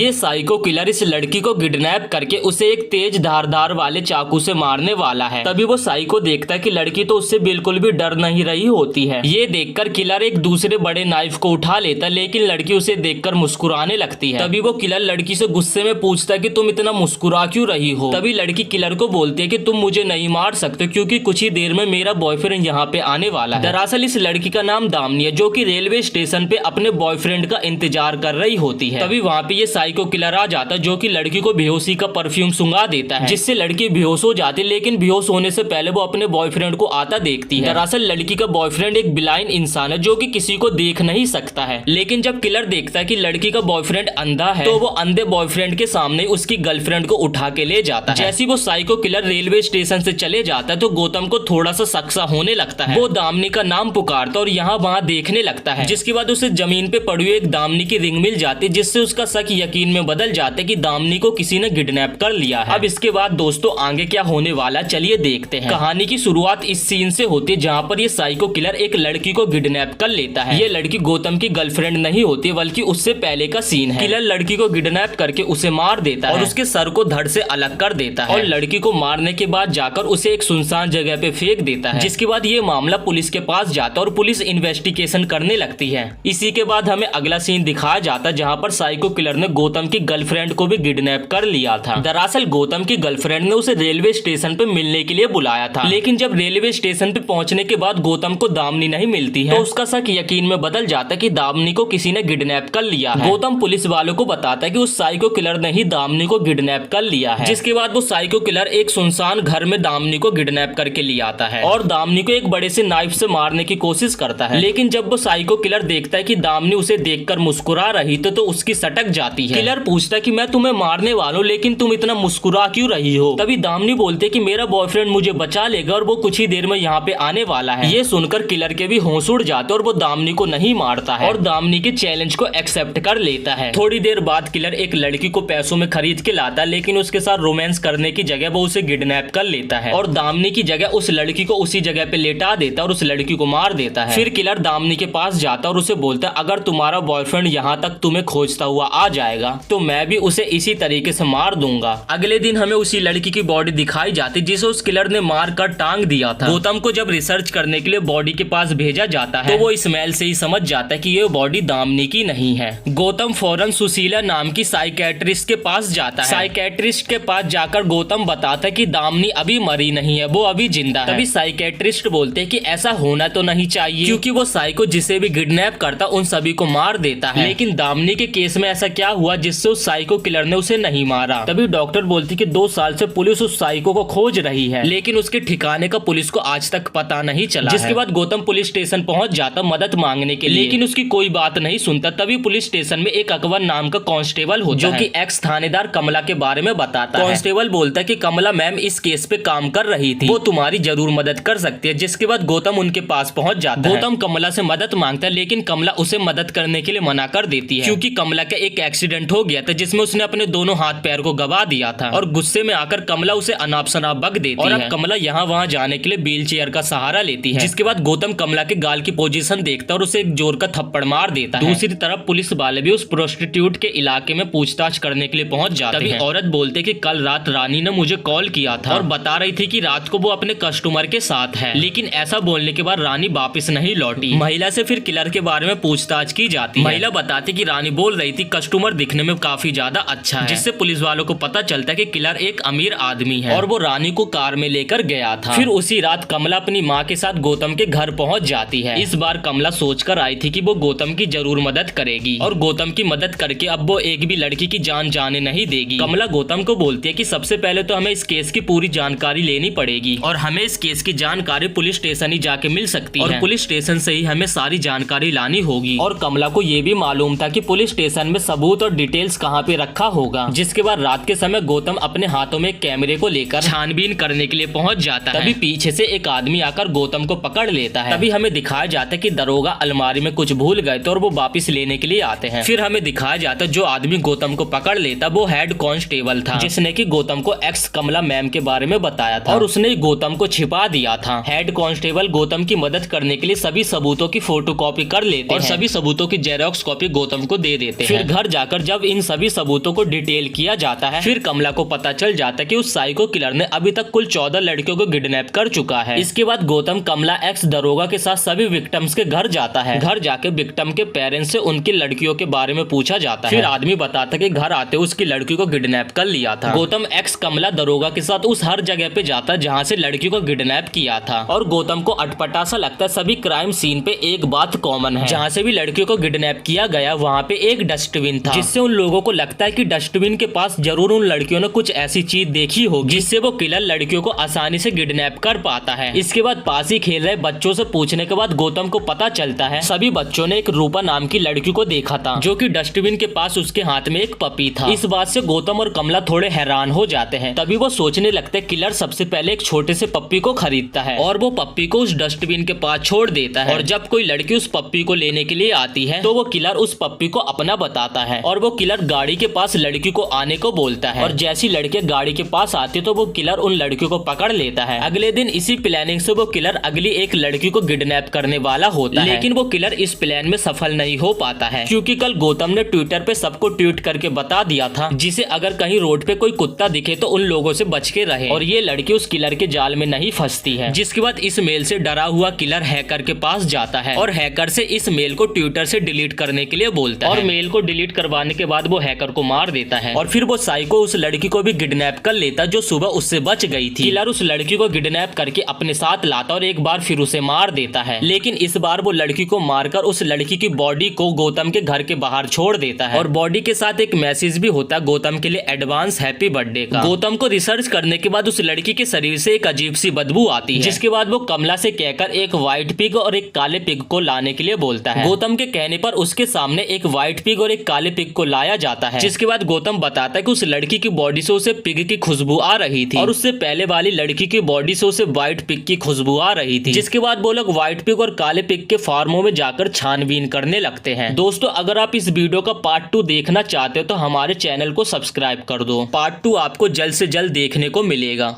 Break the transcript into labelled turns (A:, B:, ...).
A: ये psycho killer इस लड़की को किडनैप करके उसे एक तेज धारदार वाले चाकू से मारने वाला है। तभी वो साइको देखता है कि लड़की तो उससे बिल्कुल भी डर नहीं रही होती है। ये देखकर किलर एक दूसरे बड़े नाइफ को उठा लेता है, लेकिन लड़की उसे देखकर मुस्कुराने लगती है। तभी वो किलर लड़की से गुस्से में पूछता है कि तुम इतना मुस्कुरा क्यों रही हो। तभी लड़की किलर को बोलती है कि तुम मुझे नहीं मार सकते क्योंकि कुछ ही देर में मेरा बॉयफ्रेंड यहाँ पे आने वाला है। दरअसल इस लड़की का नाम दामिनी है, जो कि रेलवे स्टेशन पे अपने बॉयफ्रेंड का इंतजार कर रही होती है। तभी वहाँ पे ये साइको किलर आ जाता है, जो कि लड़की को बेहोशी का परफ्यूम सुंघा देता है, जिससे लड़की बेहोश हो जाती है। लेकिन बेहोश होने से पहले वो अपने बॉयफ्रेंड को आता देखती है। दरअसल लड़की का बॉयफ्रेंड एक ब्लाइंड इंसान है, जो कि किसी को देख नहीं सकता है। लेकिन जब किलर देखता है कि लड़की का बॉयफ्रेंड अंधा है, तो वो अंधे बॉयफ्रेंड के सामने उसकी गर्लफ्रेंड को उठा के ले जाता है। जैसे वो साइको किलर रेलवे स्टेशन से चले जाता है, तो गौतम को थोड़ा सा शक सा होने लगता है। वो दामिनी का नाम पुकारता और यहाँ वहाँ देखने लगता है, जिसके बाद उसे जमीन पे पड़ी हुई एक दामिनी की रिंग मिल जाती है, जिससे उसका शक यकीन में बदल जाता है कि दामिनी को किसी ने किडनैप कर लिया है। अब इसके बाद दोस्तों आगे क्या होने वाला चलिए देखते हैं। कहानी की शुरुआत इस सीन से होती है जहाँ पर ये साइको किलर एक लड़की को किडनैप कर लेता है। ये लड़की गौतम की गर्लफ्रेंड नहीं होती, बल्कि उससे पहले का सीन है। किलर लड़की को किडनैप करके उसे मार देता है और उसके सर को धड़ से अलग कर देता है और लड़की को मारने के बाद जाकर उसे एक सुनसान जगह पे फेंक देता है। जिसके बाद ये मामला पुलिस के पास जाता है और पुलिस इन्वेस्टिगेशन करने लगती है। इसी के बाद हमें अगला सीन दिखाया जाता है, जहाँ पर साइको किलर ने गौतम की गर्लफ्रेंड को भी किडनैप कर लिया था। दरअसल गौतम की गर्लफ्रेंड ने उसे रेलवे स्टेशन पे मिलने के लिए बुलाया था, लेकिन जब रेलवे स्टेशन पे पहुंचने के बाद गौतम को दामिनी नहीं मिलती है, तो उसका शक यकीन में बदल जाता है कि दामिनी को किसी ने किडनैप कर लिया है। गौतम पुलिस वालों को बताता है कि उस साइको किलर ने ही दामिनी को किडनैप कर लिया है। जिसके बाद वो साइको किलर एक सुनसान घर में दामिनी को किडनैप करके ले आता है और दामिनी को एक बड़े से नाइफ से मारने की कोशिश करता है। लेकिन जब वो साइको किलर देखता है कि दामिनी उसे देखकर मुस्कुरा रही तो उसकी सटक जाती है। किलर पूछता है कि मैं तुम्हें मारने वाला हूं, लेकिन तुम इतना मुस्कुरा क्यों रही हो। तभी दामिनी बोलते कि मेरा बॉयफ्रेंड मुझे बचा लेगा और वो कुछ ही देर में यहाँ पे आने वाला है। ये सुनकर किलर के भी होश उड़ जाते और वो दामिनी को नहीं मारता है और दामिनी के चैलेंज को एक्सेप्ट कर लेता है। थोड़ी देर बाद किलर एक लड़की को पैसों में खरीद के लाता है, लेकिन उसके साथ रोमांस करने की जगह वो उसे किडनैप कर लेता है और दामिनी की जगह उस लड़की को उसी जगह पे लेटा देता है और उस लड़की को मार देता है। फिर किलर दामिनी के पास जाता और उसे बोलता है अगर तुम्हारा बॉयफ्रेंड यहाँ तक तुम्हें खोजता हुआ आ जाएगा तो मैं भी उसे इसी तरीके से मार दूंगा। अगले दिन हमें उसी लड़की की बॉडी दिखाई जाती जिसे उस किलर ने मार कर टांग दिया था। गौतम को जब रिसर्च करने के लिए बॉडी के पास भेजा जाता है, तो वो स्मेल से ही समझ जाता है कि ये बॉडी दामिनी की नहीं है। गौतम फौरन सुशीला नाम की साइकेट्रिस्ट के पास जाता है। साइकेट्रिस्ट के पास जाकर गौतम बताता है कि दामिनी अभी मरी नहीं है, वो अभी जिंदा है। तभी साइकेट्रिस्ट बोलते हैं कि ऐसा होना तो नहीं चाहिए, क्योंकि वो साइको जिसे भी किडनैप करता उन सभी को मार देता है। लेकिन दामिनी के केस में ऐसा क्या हुआ जिससे उस साइको किलर ने उसे नहीं मारा। तभी डॉक्टर बोलती कि 2 साल से पुलिस उस साइको को खोज रही है, लेकिन उसके ठिकाने का पुलिस को आज तक पता नहीं चला। जिसके बाद गौतम पुलिस स्टेशन पहुंच जाता मदद मांगने के लिए, लेकिन उसकी कोई बात नहीं सुनता। तभी पुलिस स्टेशन में एक अकबर नाम का कांस्टेबल होता है, जो कि एक्स थानेदार कमला के बारे में बताता है। कांस्टेबल बोलता है कि कमला मैम इस केस पे काम कर रही थी, वो तुम्हारी जरूर मदद कर सकती है। जिसके बाद गौतम उनके पास पहुंच जाता है। गौतम कमला से मदद मांगता है, लेकिन कमला उसे मदद करने के लिए मना कर देती है, क्योंकि कमला का एक एक्सीडेंट हो गया था जिसमें उसने अपने दोनों हाथ पैर को गवा दिया था। और गुस्से में आकर कमला उसे अनाप शनाप बक देती है और अब कमला यहाँ वहाँ जाने के लिए व्हील चेयर का सहारा लेती है। जिसके बाद गौतम कमला के गाल की पोजीशन देखता है और उसे एक जोर का थप्पड़ मार देता है। दूसरी तरफ पुलिस वाले भी उस प्रोस्टिट्यूट के इलाके में पूछताछ करने के लिए पहुंच जाते हैं। औरत बोलते कि कल रात रानी ने मुझे कॉल किया था और बता रही थी कि रात को वो अपने कस्टमर के साथ है, लेकिन ऐसा बोलने के बाद रानी वापस नहीं लौटी। महिला से फिर किलर के बारे में पूछताछ की जाती है। महिला बताती कि रानी बोल रही थी कस्टमर दिखने में काफी ज्यादा अच्छा है, जिससे पुलिस वालों को पता चलता है कि किलर एक अमीर आदमी है और वो रानी को कार में लेकर गया था। फिर उसी रात कमला अपनी माँ के साथ गौतम के घर पहुंच जाती है। इस बार कमला सोचकर आई थी कि वो गौतम की जरूर मदद करेगी और गौतम की मदद करके अब वो एक भी लड़की की जान जाने नहीं देगी। कमला गौतम को बोलती है कि सबसे पहले तो हमें इस केस की पूरी जानकारी लेनी पड़ेगी और हमें इस केस की जानकारी पुलिस स्टेशन ही जाके मिल सकती है और पुलिस स्टेशन से ही हमें सारी जानकारी लानी होगी। और कमला को ये भी मालूम था कि पुलिस स्टेशन में सबूत और डिटेल्स कहाँ पे रखा होगा। जिसके बाद रात के समय गौतम अपने हाथों में कैमरे को लेकर छानबीन करने के लिए पहुंच जाता है। तभी पीछे से एक आदमी आकर गौतम को पकड़ लेता है। तभी हमें दिखाया जाता है कि दरोगा अलमारी में कुछ भूल गए थे और वो वापस लेने के लिए आते हैं। फिर हमें दिखाया जाता है जो आदमी गौतम को पकड़ लेता वो हेड कांस्टेबल था, जिसने कि गौतम को एक्स कमला मैम के बारे में बताया था और उसने गौतम को छिपा दिया था। हेड कांस्टेबल गौतम की मदद करने के लिए सभी सबूतों की फोटोकॉपी कर लेते हैं और सभी सबूतों की जेरॉक्स कॉपी गौतम को दे देते हैं। फिर घर जाकर जब इन सभी सबूतों को डिटेल किया जाता है, फिर कमला को पता चल जाता है कि उस साइको किलर ने अभी तक कुल 14 लड़कियों को किडनैप कर चुका है। इसके बाद गौतम कमला एक्स दरोगा के साथ सभी विक्टिम्स के घर जाता है। घर जाके विक्टिम के पेरेंट्स से उनकी लड़कियों के बारे में पूछा जाता है। फिर आदमी बताता है कि घर आते उसकी लड़की को किडनैप कर लिया था। गौतम एक्स कमला दरोगा के साथ उस हर जगह पे जाता है जहाँ से लड़की को किडनैप किया था, और गौतम को अटपटा सा लगता है सभी क्राइम सीन पे एक बात कॉमन है, जहाँ से भी लड़कियों को किडनैप किया गया वहाँ पे एक डस्टबिन था, जिससे उन लोगों को लगता है कि डस्टबिन के पास जरूर उन लड़कियों ने कुछ ऐसी चीज देखी होगी जिससे वो किलर लड़कियों को आसानी से किडनैप कर पाता है। इसके बाद पास ही खेल रहे बच्चों से पूछने के बाद गौतम को पता चलता है सभी बच्चों ने एक रूपा नाम की लड़की को देखा था, जो कि डस्टबिन के पास उसके हाथ में एक पपी था। इस बात से गौतम और कमला थोड़े हैरान हो जाते हैं। तभी वो सोचने लगते हैं किलर सबसे पहले एक छोटे से पप्पी को खरीदता है और वो पप्पी को उस डस्टबिन के पास छोड़ देता है, और जब कोई लड़की उस पप्पी को लेने के लिए आती है तो वो किलर उस पप्पी को अपना बताता है, और वो किलर गाड़ी के पास लड़की को आने को बोलता है, और जैसी लड़कियां गाड़ी के पास आती है तो वो किलर उन लड़कियों को पकड़ लेता है। अगले दिन इसी प्लानिंग से वो किलर अगली एक लड़की को किडनैप करने वाला होता है, लेकिन वो किलर इस प्लान में सफल नहीं हो पाता है, क्योंकि कल गौतम ने ट्विटर पे सबको ट्वीट करके बता दिया था जिसे अगर कहीं रोड पे कोई कुत्ता दिखे तो उन लोगों से बच के रहे, और ये लड़की उस किलर के जाल में नहीं फंसती है। जिसके बाद इस मेल से डरा हुआ किलर हैकर के पास जाता है और हैकर से इस मेल को ट्विटर से डिलीट करने के लिए बोलता है, और मेल को डिलीट करवाने के बाद वो हैकर को मार देता है, और फिर वो साइको उस लड़की को भी किडनैप कर लेता जो सुबह उससे बच गई थी। किलर उस लड़की को किडनैप करके अपने साथ लाता और एक बार फिर उसे मार देता है, लेकिन इस बार वो लड़की को मारकर उस लड़की की बॉडी को गौतम के घर के बाहर छोड़ देता है, और बॉडी के साथ एक मैसेज भी होता है गौतम के लिए एडवांस हैप्पी बर्थडे का। गौतम को रिसर्च करने के बाद उस लड़की के शरीर से एक अजीब सी बदबू आती है, जिसके बाद वो कमला से कहकर एक व्हाइट पिग और एक काले पिग को लाने के लिए बोलता है। गौतम के कहने पर उसके सामने एक व्हाइट पिग और एक काले पिग को लाया जाता है, जिसके बाद गौतम बताता है कि उस लड़की की बॉडी से उसे पिग की खुशबू आ रही थी, और उससे पहले वाली लड़की की बॉडी से उसे व्हाइट पिग की खुशबू आ रही थी। जिसके बाद वो लोग व्हाइट पिग और काले पिग के फार्मों में जाकर छानबीन करने लगते हैं। दोस्तों, अगर आप इस वीडियो का पार्ट 2 देखना चाहते हो तो हमारे चैनल को सब्सक्राइब कर दो। पार्ट 2 आपको जल्द से जल्द देखने को मिलेगा।